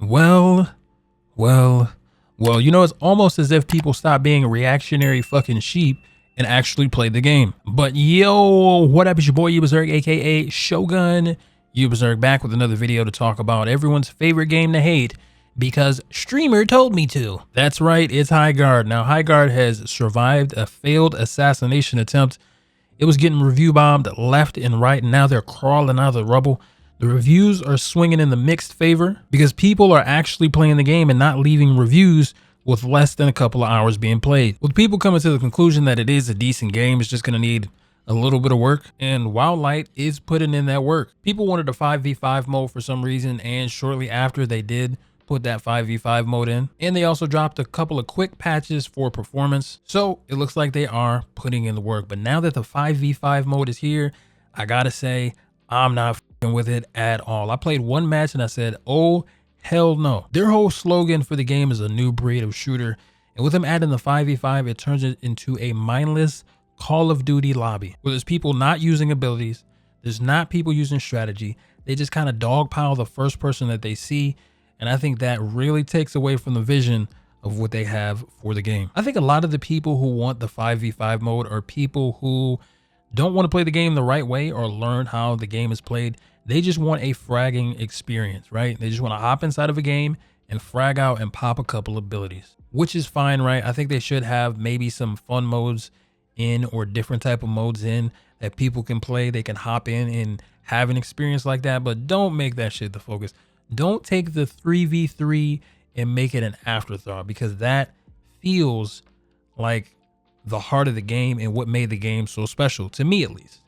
Well, well, it's almost as if people stop being reactionary fucking sheep and actually play the game. But yo, what up? It's your boy UBEZERK, aka Shogun. UBEZERK back with another video to talk about everyone's favorite game to hate because streamer told me to. That's right, it's Highguard. Now, Highguard has survived a failed assassination attempt. It was getting review bombed left and right, and now they're crawling out of the rubble. The reviews are swinging in the mixed favor because people are actually playing the game and not leaving reviews with less than a couple of hours being played. With people coming to the conclusion that it is a decent game, it's just going to need a little bit of work, and Wildlight is putting in that work. People wanted a 5v5 mode for some reason, and shortly after they did put that 5v5 mode in, and they also dropped a couple of quick patches for performance. So it looks like they are putting in the work. But now that the 5v5 mode is here, I gotta say, I'm not f***ing with it at all. I played one match and I said, oh, hell no. Their whole slogan for the game is a new breed of shooter. And with them adding the 5v5, it turns it into a mindless Call of Duty lobby where there's people not using abilities. There's not people using strategy. They just kind of dogpile the first person that they see. And I think that really takes away from the vision of what they have for the game. I think a lot of the people who want the 5v5 mode are people who don't want to play the game the right way or learn how the game is played. They just want a fragging experience, right? They just want to hop inside of a game and frag out and pop a couple abilities, which is fine, right? I think they should have maybe some fun modes in or different type of modes in that people can play. They can hop in and have an experience like that, but don't make that shit the focus. Don't take the 3v3 and make it an afterthought, because that feels like the heart of the game and what made the game so special, to me at least.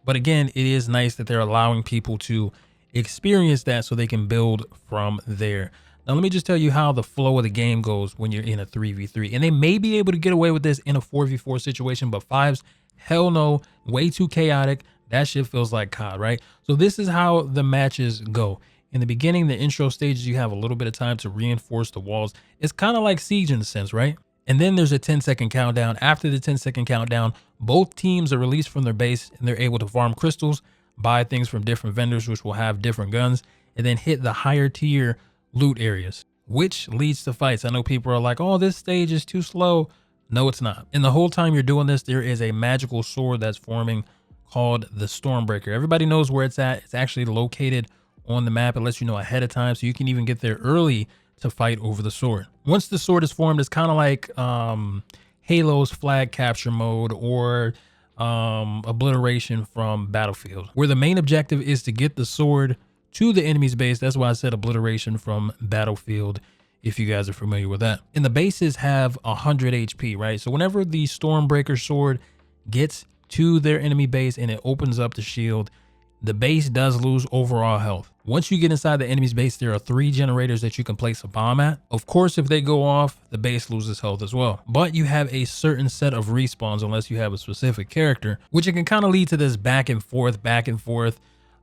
But again, it is nice that they're allowing people to experience that so they can build from there. Now, let me just tell you how the flow of the game goes when you're in a 3v3. And they may be able to get away with this in a 4v4 situation, but fives, hell no, way too chaotic. That shit feels like COD, right? So this is how the matches go. In the beginning, the intro stages, you have a little bit of time to reinforce the walls. It's kind of like Siege in a sense, right? And then there's a 10-second countdown. After the 10-second countdown, both teams are released from their base and they're able to farm crystals, buy things from different vendors, which will have different guns, and then hit the higher tier loot areas, which leads to fights. I know people are like, oh, this stage is too slow. No, it's not. And the whole time you're doing this, there is a magical sword that's forming called the Stormbreaker. Everybody knows where it's at. It's actually located on the map. It lets you know ahead of time, so you can even get there early to fight over the sword. Once the sword is formed, it's kind of like Halo's flag capture mode or obliteration from Battlefield, where the main objective is to get the sword to the enemy's base. That's why I said obliteration from Battlefield, if you guys are familiar with that. And the bases have 100 HP, right? So whenever the Stormbreaker sword gets to their enemy base and it opens up the shield, the base does lose overall health. Once you get inside the enemy's base, there are 3 generators that you can place a bomb at. Of course, if they go off, the base loses health as well. But you have a certain set of respawns unless you have a specific character, which it can kind of lead to this back and forth.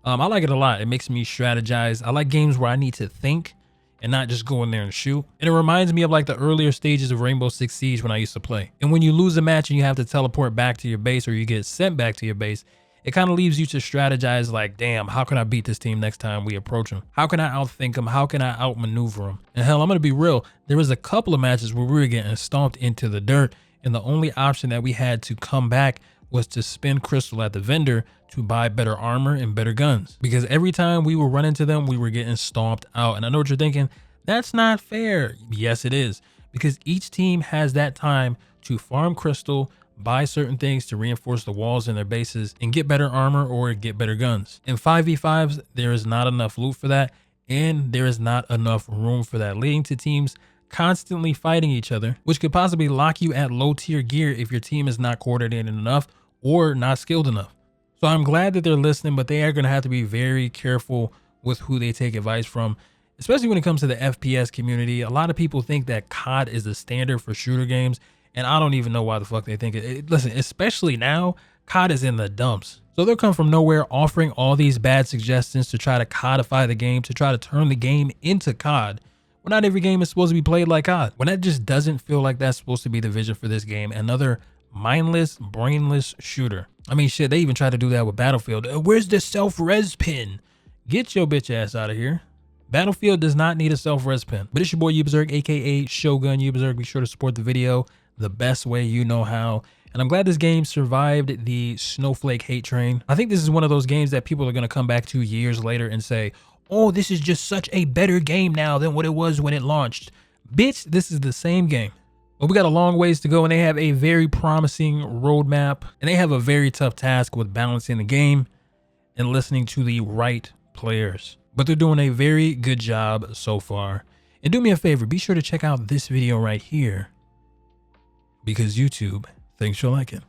I like it a lot. It makes me strategize. I like games where I need to think and not just go in there and shoot. And it reminds me of like the earlier stages of Rainbow Six Siege when I used to play. And when you lose a match and you have to teleport back to your base, or you get sent back to your base, it kind of leaves you to strategize like, damn, how can I beat this team next time we approach them? How can I outthink them? How can I outmaneuver them? And hell, I'm going to be real. There was a couple of matches where we were getting stomped into the dirt, and the only option that we had to come back was to spend crystal at the vendor to buy better armor and better guns. Because every time we would run into them, we were getting stomped out. And I know what you're thinking, that's not fair. Yes, it is. Because each team has that time to farm crystal, buy certain things to reinforce the walls in their bases, and get better armor or get better guns. In 5v5s, there is not enough loot for that, and there is not enough room for that, leading to teams constantly fighting each other, which could possibly lock you at low tier gear if your team is not coordinated enough or not skilled enough. So I'm glad that they're listening, but they are going to have to be very careful with who they take advice from, especially when it comes to the FPS community. A lot of people think that COD is the standard for shooter games, and I don't even know why the fuck they think it. Listen, especially now, COD is in the dumps. So they'll come from nowhere offering all these bad suggestions to try to codify the game, to try to turn the game into COD. Well, not every game is supposed to be played like COD. When that just doesn't feel like that's supposed to be the vision for this game. Another mindless, brainless shooter. I mean, shit, they even tried to do that with Battlefield. Where's the self-res pin? Get your bitch ass out of here. Battlefield does not need a self-res pen. But it's your boy UBEZERK, aka Shogun UBEZERK. Be sure to support the video the best way you know how. And I'm glad this game survived the snowflake hate train. I think this is one of those games that people are going to come back to years later and say, oh, this is just such a better game now than what it was when it launched. Bitch, this is the same game. But we got a long ways to go, and they have a very promising roadmap, and they have a very tough task with balancing the game and listening to the right players. But they're doing a very good job so far. And do me a favor, be sure to check out this video right here, because YouTube thinks you'll like it.